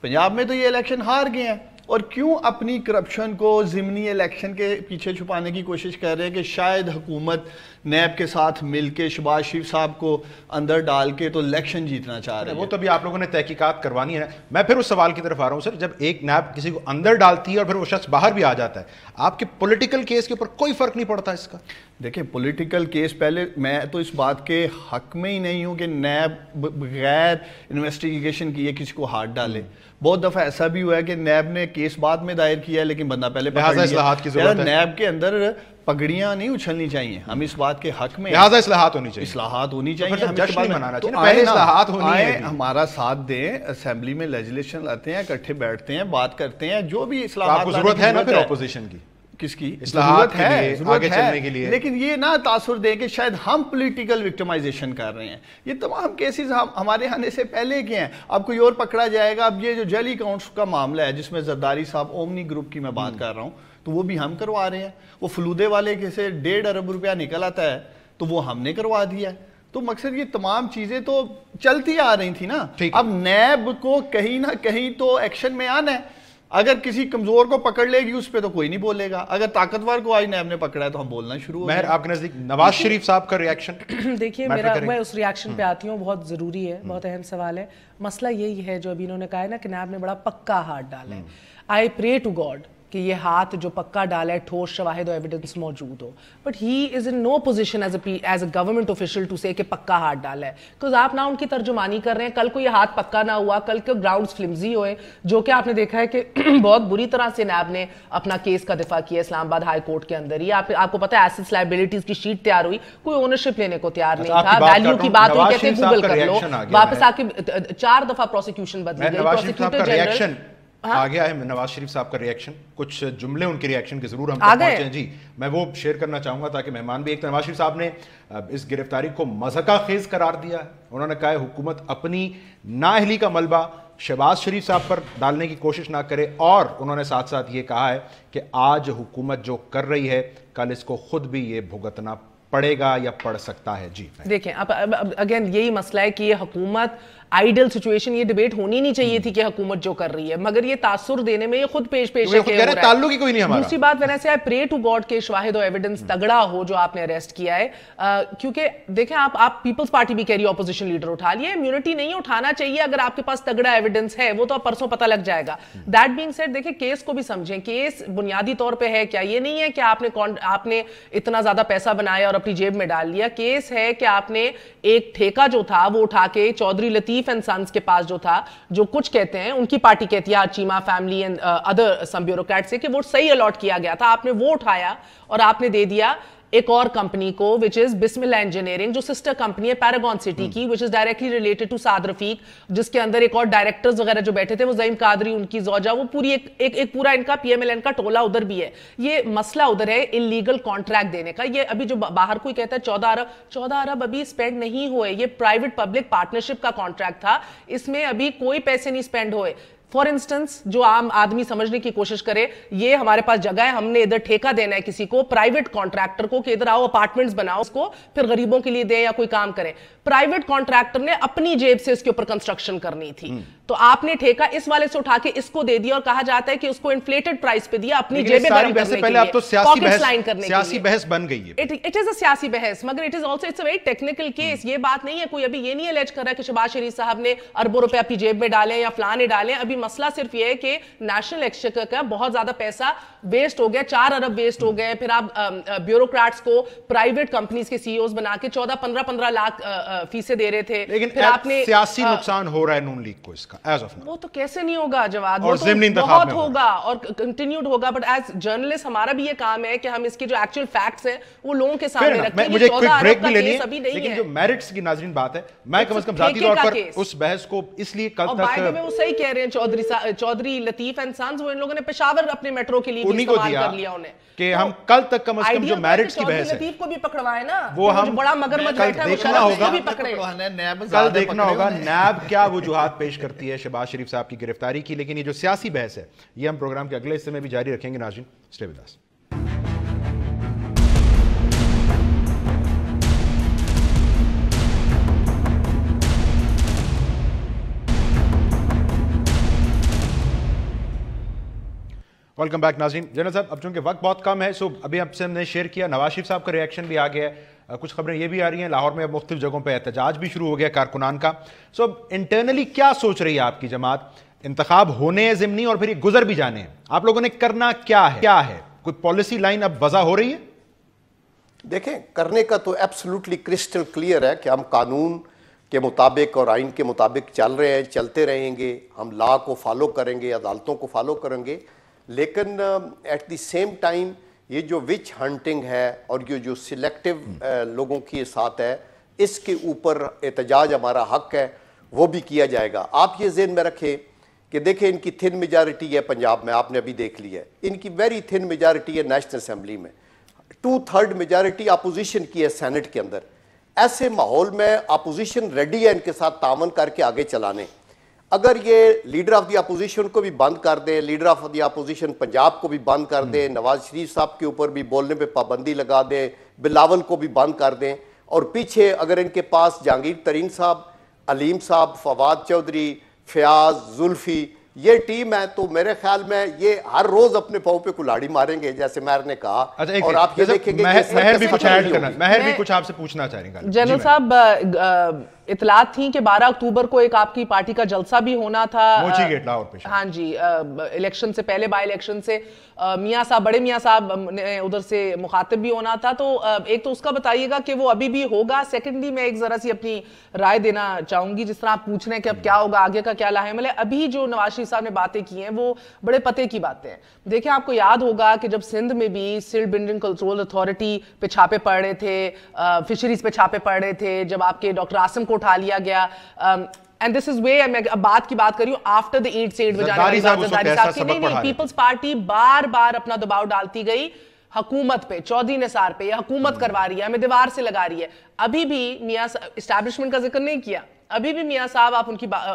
پنجاب میں تو یہ الیکشن ہار گئے ہیں, اور کیوں اپنی کرپشن کو ضمنی الیکشن کے پیچھے چھپانے کی کوشش کر رہے ہیں کہ شاید حکومت نیب کے ساتھ مل کے شہباز شریف صاحب کو اندر ڈال کے تو الیکشن جیتنا چاہ رہے ہیں. وہ تو بھی آپ لوگوں نے تحقیقات کروانی ہے. میں پھر اس سوال کی طرف آ رہا ہوں سر, جب ایک نیب کسی کو اندر ڈالتی ہے اور پھر وہ شخص باہر بھی آ جاتا ہے, آپ کے پولیٹیکل کیس کے اوپر کوئی فرق نہیں پڑتا اس کا؟ دیکھیں پولیٹیکل کیس, پہلے میں تو اس بات کے حق میں ہی نہیں ہوں کہ نیب بغیر انویسٹیگیشن کیے کسی کو ہاتھ ڈالے. بہت دفعہ ایسا بھی ہوا ہے کہ نیب نے کیس بعد میں دائر کیا ہے لیکن بندہ پہلے پکڑ لیا. اصلاحات کی ضرورت ہے. نیب کے اندر پگڑیاں نہیں اچھلنی چاہیے, ہم اس بات کے حق میں. لہٰذا اصلاحات ہونی چاہیے, اصلاحات ہونی چاہیے, جشن نہیں منانا چاہیے, پہلے اصلاحات ہونی ہے. ہمارا ساتھ دیں, اسمبلی میں لیجسلیشن لاتے ہیں, اکٹھے بیٹھتے ہیں, بات کرتے ہیں, جو بھی اصلاحات آپ کو ضرورت ہے نا پھر اپوزیشن کی, کس کی اصلاحات ہے آگے چلنے کے لیے. لیکن یہ نہ تاثر دے کہ شاید ہم پولیٹیکل وکٹمائزیشن کر رہے ہیں. یہ تمام کیسز ہمارے آنے سے پہلے کے ہیں, اب کوئی اور پکڑا جائے گا. اب یہ جو جعلی اکاؤنٹس کا معاملہ ہے جس میں زرداری صاحب اومنی گروپ کی میں بات کر رہا ہوں, تو وہ بھی ہم کروا رہے ہیں. وہ فلودے والے کے سے 1.5 ارب روپیہ نکل آتا ہے تو وہ ہم نے کروا دیا ہے. تو مقصد یہ تمام چیزیں تو چلتی آ رہی تھی نا. اب نیب کو کہیں نہ کہیں تو ایکشن میں آنا ہے. اگر کسی کمزور کو پکڑ لے گی اس پہ تو کوئی نہیں بولے گا, اگر طاقتور کو آج نیب نے پکڑا ہے تو ہم بولنا شروع ہو گئے. مہر, آپ کے نزدیک نواز شریف صاحب کا ریاکشن؟ دیکھیے میں اس ریاکشن پہ آتی ہوں, بہت ضروری ہے, بہت اہم سوال ہے. مسئلہ یہی ہے جو ابھی انہوں نے کہا ہے نا کہ نیب نے بڑا پکا ہاتھ ڈالا ہے. آئی پرے ٹو گاڈ کہ یہ ہاتھ جو پکا ڈالا ہے ٹھوس شواہد و ایویڈنس موجود ہو, but he is in no position as a government official to say کہ پکا ہاتھ ڈالا ہے. بیکاز آپ نہ ان کی ترجمانی کر رہے ہیں, کل کو یہ ہاتھ پکا نہ ہوا, کل کے گراؤنڈز فلمزی ہوئے, جو کہ آپ نے دیکھا ہے کہ بہت بری طرح سے نیب نے اپنا کیس کا دفاع کیا اسلام آباد ہائی کورٹ کے اندر ہی. آپ کو پتا ہے ایسٹس لائبلٹیز کی شیٹ تیار ہوئی, کوئی اونرشپ لینے کو تیار نہیں تھا. ویلیو کی بات ہوئی, کہتے ہیں گوگل کر لو, واپس آ کے 4 دفعہ پروسیکیوشن بدلی گئی. پروسیکیوٹر جنرل آ گیا ہے نواز شریف صاحب کا ریاکشن, کچھ جملے ان کے ریاکشن کے ضرور ہم تک پہنچے ہیں. جی میں وہ شیئر کرنا چاہوں گا تاکہ مہمان بھی. ایک نواز شریف صاحب نے اس گرفتاری کو مضحکہ خیز قرار دیا ہے. انہوں نے کہا ہے حکومت اپنی نااہلی کا ملبہ شہباز شریف صاحب پر ڈالنے کی کوشش نہ کرے, اور انہوں نے ساتھ ساتھ یہ کہا ہے کہ آج حکومت جو کر رہی ہے کل اس کو خود بھی یہ بھگتنا پڑے گا یا پڑ سکتا ہے. جی دیکھیں اب اگین یہی مسئلہ ہے کہ یہ حکومت آئیڈل سچویشن, یہ ڈیبیٹ ہونی نہیں چاہیے تھی کہ حکومت جو کر رہی ہے, مگر یہ تاثر دینے میں یہ خود پیش ہے کہ ہو رہا ہے. تعلق ہی کوئی نہیں ہمارا. دوسری بات ویسے آئی پرے ٹو گاڈ کہ شواہد و ایویڈنس تگڑا ہو جو آپ نے اریسٹ کیا ہے, کیونکہ دیکھیں آپ پیپلز پارٹی بھی کہہ رہی ہے اپوزیشن لیڈر اٹھا لیے, امیونٹی نہیں اٹھانا چاہیے اگر آپ کے پاس تگڑا ایویڈنس ہے, وہ تو پرسوں پتہ لگ جائے گا. دیٹ بینگ سیڈ دیکھیں کیس کو بھی سمجھیں, کیس بنیادی طور پہ ہے کیا, یہ نہیں ہے کہ آپ نے اتنا زیادہ پیسہ بنایا اور اپنی جیب میں ڈال لیا. کیس ہے کہ آپ نے ایک ٹھیکہ جو تھا وہ اٹھا کے چودھری لطیف اینڈ سنس کے پاس جو تھا, جو کچھ کہتے ہیں ان کی پارٹی کہتی ہے Cheema family and other some bureaucrat سے کہ وہ صحیح الاٹ کیا گیا تھا, آپ نے وہ اٹھایا اور آپ نے دے دیا ایک اور کمپنی کو which is بسم اللہ انجینئرنگ, جو سسٹر کمپنی ہے پیراگون سٹی کی, which is directly related to سعد رفیق, جس کے اندر ایک اور ڈائریکٹرز وغیرہ جو بیٹھے تھے, وہ زعیم قادری ان کی زوجہ, وہ پوری ایک پورا ان کا پی ایم ایل این کا ٹولہ ادھر بھی ہے. یہ مسئلہ ادھر ہے انلیگل کانٹریکٹ دینے کا. یہ ابھی جو باہر کوئی کہتا ہے 14 ارب ابھی اسپینڈ نہیں ہوئے, یہ پرائیویٹ پبلک پارٹنرشپ کا کانٹریکٹ تھا, اس میں ابھی کوئی پیسے نہیں اسپینڈ ہوئے. فار انسٹنس جو عام آدمی سمجھنے کی کوشش کرے, یہ ہمارے پاس جگہ ہے, ہم نے ادھر ٹھیکہ دینا ہے کسی کو, پرائیویٹ کانٹریکٹر کو, کہ ادھر آؤ اپارٹمنٹس بناؤ, اس کو پھر غریبوں کے لیے دیں یا کوئی کام کریں. پرائیویٹ کانٹریکٹر نے اپنی جیب سے اس کے اوپر کنسٹرکشن کرنی تھی, تو آپ نے ٹھیکہ اس والے سے اٹھا کے اس کو دے دیا, اور کہا جاتا ہے کہ اس کو انفلیٹڈ پرائس پہ دیا اپنی جیبیں گرم کرنے کے لیے, پاکٹس لائن کرنے کے لیے. سیاسی بحث بن گئی ہے. اٹ از اے سیاسی بحث, مگر it is also it's a very technical case. یہ بات نہیں ہے, کوئی ابھی یہ نہیں الیج کر رہا ہے کہ شہباز شریف صاحب نے اربوں روپے اپنی جیب میں ڈالے یا فلاں نے ڈالے. ابھی مسئلہ صرف یہ ہے کہ نیشنل ایکسچیکر کا بہت زیادہ پیسہ ویسٹ ہو گیا, 4 ارب ویسٹ ہو گئے. پھر آپ بیوروکریٹس کو پرائیویٹ کمپنیز کے سی اوز بنا کے 14-15 لاکھ فیسیں دے رہے تھے. لیکن سیاسی نقصان ہو رہا ہے نون لیگ کو اس کا ایز آف ناؤ. وہ تو کیسے نہیں ہوگا جواد, وہ تو بہت ہوگا اور کنٹینیوڈ ہوگا. بٹ ایز جرنلسٹ ہمارا بھی یہ کام ہے کہ ہم اس کے جو ایکچوئل فیکٹس ہیں وہ لوگوں کے سامنے رکھیں. مجھے کوئی بریک بھی لینی ہے, لیکن جو میرٹس کی ناظرین بات ہے, میں کم از کم ذاتی طور پر اس بحث کو اس لیے کل تک, وہ صحیح کہہ رہے ہیں چودھری لطیف اینڈ سنز, وہ ان لوگوں نے پشاور اپنے میٹرو کے لیے بھی استعمال کر لیا انہیں, کہ ہم کل تک کم از کم جو میرٹس کی بحث ہے لطیف کو بھی پکڑوائے نا, وہ ہم بڑا مگرمچھ بیٹھا ہے, دیکھنا ہوگا, کل دیکھنا ہوگا نیب کیا وجوہات پیش کرتی ہے شہباز شریف صاحب کی گرفتاری کی. لیکن یہ جو سیاسی بحث ہے یہ ہم پروگرام کے اگلے حصے میں بھی جاری رکھیں گے. ناظرین stay with us. Welcome back ناظرین. جنرل صاحب اب چونکہ وقت بہت کم ہے, سو ابھی آپ سے ہم نے شیئر کیا, نواز شریف صاحب کا ریاکشن بھی آ گیا ہے, کچھ خبریں یہ بھی آ رہی ہیں لاہور میں اب مختلف جگہوں پہ احتجاج بھی شروع ہو گیا کارکنان کا. سو انٹرنلی کیا سوچ رہی ہے آپ کی جماعت؟ انتخاب ہونے ہیں ضمنی اور پھر یہ گزر بھی جانے ہیں, آپ لوگوں نے کرنا کیا ہے؟ کوئی پالیسی لائن اب وضع ہو رہی ہے؟ دیکھیں, کرنے کا تو ایبسلوٹلی کرسٹل کلیئر ہے کہ ہم قانون کے مطابق اور آئین کے مطابق چل رہے ہیں, چلتے رہیں گے, ہم لا کو فالو کریں گے, عدالتوں کو فالو کریں گے. لیکن ایٹ دی سیم ٹائم یہ جو وچ ہنٹنگ ہے اور یہ جو سلیکٹیو لوگوں کے ساتھ ہے, اس کے اوپر احتجاج ہمارا حق ہے, وہ بھی کیا جائے گا. آپ یہ ذہن میں رکھیں کہ دیکھیں ان کی تھن میجارٹی ہے پنجاب میں, آپ نے ابھی دیکھ لی ہے, ان کی ویری تھن میجارٹی ہے نیشنل اسمبلی میں, 2/3 میجارٹی اپوزیشن کی ہے سینٹ کے اندر. ایسے ماحول میں اپوزیشن ریڈی ہے ان کے ساتھ تعاون کر کے آگے چلانے. اگر یہ لیڈر آف دی اپوزیشن کو بھی بند کر دیں, leader of the opposition Punjab کو بھی بند کر دیں, نواز شریف صاحب کے اوپر بھی بولنے پہ پابندی لگا دیں, بلاول کو بھی بند کر دیں, اور پیچھے اگر ان کے پاس جہانگیر ترین صاحب, علیم صاحب, فواد چودھری, فیاض, زلفی یہ ٹیم ہے, تو میرے خیال میں یہ ہر روز اپنے پاؤں پہ کلاڑی ماریں گے جیسے مہر نے کہا. اور آپ یہ دیکھیں گے مہر بھی کچھ ایڈ کرنا, مہر بھی کچھ آپ سے پوچھنا چاہ رہی ہیں. جنرل صاحب, اطلاعات تھیں کہ 12 اکتوبر کو ایک آپ کی پارٹی کا جلسہ بھی ہونا تھا موچی گیٹ لاہور پہ. ہاں جی, الیکشن سے پہلے, بائی الیکشن سے میاں صاحب, بڑے میاں صاحب نے ادھر سے مخاطب بھی ہونا تھا. تو ایک تو اس کا بتائیے گا کہ وہ ابھی بھی ہوگا. سیکنڈلی میں ایک ذرا سی اپنی رائے دینا چاہوں گی, جس طرح آپ پوچھ رہے ہیں کہ اب کیا ہوگا, آگے کا کیا لاحمل ہے. ابھی جو نواز شریف صاحب نے باتیں کی ہیں وہ بڑے پتے کی باتیں ہیں. دیکھیں, آپ کو یاد ہوگا کہ جب سندھ میں بھی سلٹ بنڈنگ کنٹرول اتھارٹی پہ چھاپے پڑ رہے تھے, فشریز پہ چھاپے پڑ رہے تھے, جب آپ کے ڈاکٹر عاصم کو اٹھا لیا گیا, اینڈ دس از وے, میں اب بات کی بات کر رہی ہوں آفٹر دی 8 سے 8 بجانے والی بات زرداری صاحب کی. نہیں, پیپلز پارٹی بار بار اپنا دباؤ ڈالتی گئی حکومت پہ, چودھری نثار پہ, یہ حکومت کروا رہی ہے, ہمیں دیوار سے لگا رہی ہے. ابھی بھی میاں اسٹیبلشمنٹ کا ذکر نہیں کیا, ابھی بھی میاں صاحب آپ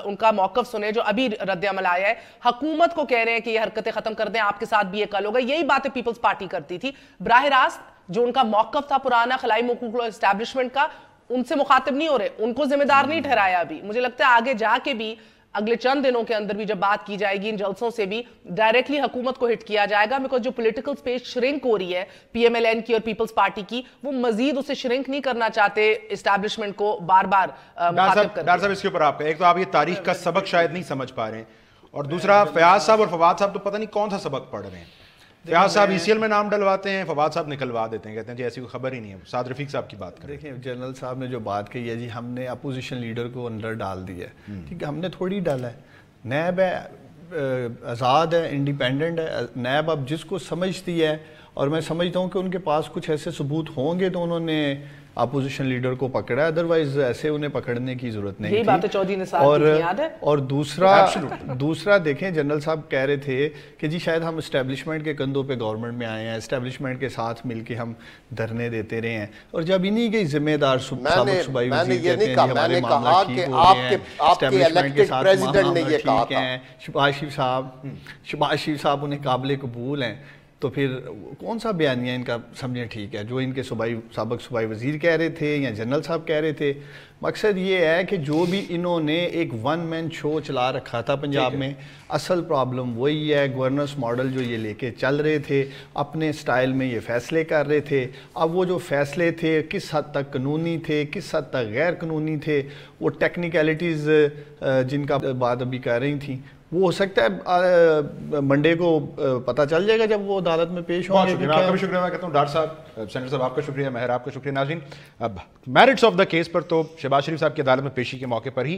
ان کا موقف سنیں جو ابھی رد عمل آیا ہے. حکومت کو کہہ رہے ہیں کہ یہ حرکتیں ختم کر دیں, آپ کے ساتھ بھی یہ کل ہوگا. یہی باتیں پیپلز پارٹی کرتی تھی. براہ راست جو ان کا موقف تھا پرانا خلائی حقوق اسٹیبلشمنٹ کا, ان سے مخاطب نہیں ہو رہے, ان کو ذمہ دار نہیں ٹھہرایا. ابھی مجھے لگتا ہے آگے جا کے بھی, اگلے چند دنوں کے اندر بھی جب بات کی جائے گی ان جلسوں سے بھی, ڈائریکٹلی حکومت کو ہٹ کیا جائے گا. بیکاز جو پولیٹیکل سپیس شرنک ہو رہی ہے پی ایم ایل این کی اور پیپلز پارٹی کی, وہ مزید اسے شرنک نہیں کرنا چاہتے اسٹیبلشمنٹ کو بار بار مخاطب کر. ڈاکٹر صاحب, اس کے اوپر آپ کا ایک تو آپ یہ تاریخ کا سبق شاید نہیں سمجھ پا رہے ہیں, اور دوسرا فیاض صاحب اور فواد صاحب تو پتہ نہیں کون سا سبق پڑھ رہے ہیں. فیاض صاحب ECL میں نام ڈلواتے ہیں, فواد صاحب نکلوا دیتے ہیں, کہتے ہیں جی ایسی کوئی خبر ہی نہیں ہے. سعد رفیق صاحب کی بات کریں. دیکھیں, جنرل صاحب نے جو بات کہی ہے, جی ہم نے اپوزیشن لیڈر کو اندر ڈال دیا ہے, ٹھیک ہے, ہم نے تھوڑی ڈالا ہے. نیب ہے, آزاد ہے, انڈیپینڈنٹ ہے. نیب اب جس کو سمجھتی ہے, اور میں سمجھتا ہوں کہ ان کے پاس کچھ ایسے ثبوت ہوں گے تو انہوں نے اپوزیشن لیڈر کو پکڑا ہے, ادروائز ایسے انہیں پکڑنے کی ضرورت نہیں یہی بات چودھری نثار کی یاد ہے. اور دوسرا دیکھیں, جنرل صاحب کہہ رہے تھے کہ جی شاید ہم اسٹیبلشمنٹ کے کندھوں پہ گورنمنٹ میں آئے ہیں, اسٹیبلشمنٹ کے ساتھ مل کے ہم دھرنے دیتے رہے ہیں, اور جب انہی کے ذمہ دار سابق صوبائی وزیر کہتے ہیں جی ہمارے معاملہ ٹھیک ہو رہے ہیں, اسٹیبلشمنٹ کے ساتھ معاملہ ٹھیک ہیں, شہباز شریف صاحب انہیں قابل قبول ہیں, تو پھر کون سا بیانیہ ان کا سمجھیں ٹھیک ہے؟ جو ان کے سابق صوبائی وزیر کہہ رہے تھے یا جنرل صاحب کہہ رہے تھے. مقصد یہ ہے کہ جو بھی انہوں نے ایک ون مین شو چلا رکھا تھا پنجاب میں, اصل پرابلم وہی ہے. گورننس ماڈل جو یہ لے کے چل رہے تھے, اپنے سٹائل میں یہ فیصلے کر رہے تھے. اب وہ جو فیصلے تھے کس حد تک قانونی تھے, کس حد تک غیر قانونی تھے, وہ ٹیکنیکلٹیز جن کا بات ابھی کر رہی تھیں, وہ ہو سکتا ہے منڈے کو پتہ چل جائے گا جب وہ عدالت میں پیش ہوں گے. آپ کا بھی شکریہ میں کہتا ہوں. ڈاکٹر صاحب, سینیٹر صاحب آپ کا شکریہ, مہر آپ کا شکریہ. ناظرین, اب میرٹس آف دا کیس پر تو شہباز شریف صاحب کی عدالت میں پیشی کے موقع پر ہی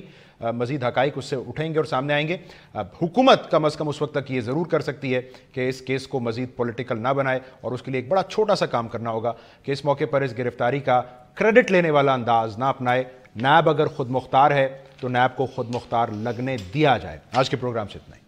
مزید حقائق اس سے اٹھیں گے اور سامنے آئیں گے. اب حکومت کم از کم اس وقت تک یہ ضرور کر سکتی ہے کہ اس کیس کو مزید پولیٹیکل نہ بنائے, اور اس کے لیے ایک بڑا چھوٹا سا کام کرنا ہوگا کہ اس موقع پر اس گرفتاری کا کریڈٹ لینے والا انداز نہ اپنائے. نیب اگر خود مختار ہے تو نیب کو خود مختار لگنے دیا جائے. آج کے پروگرام سے اتنا ہی.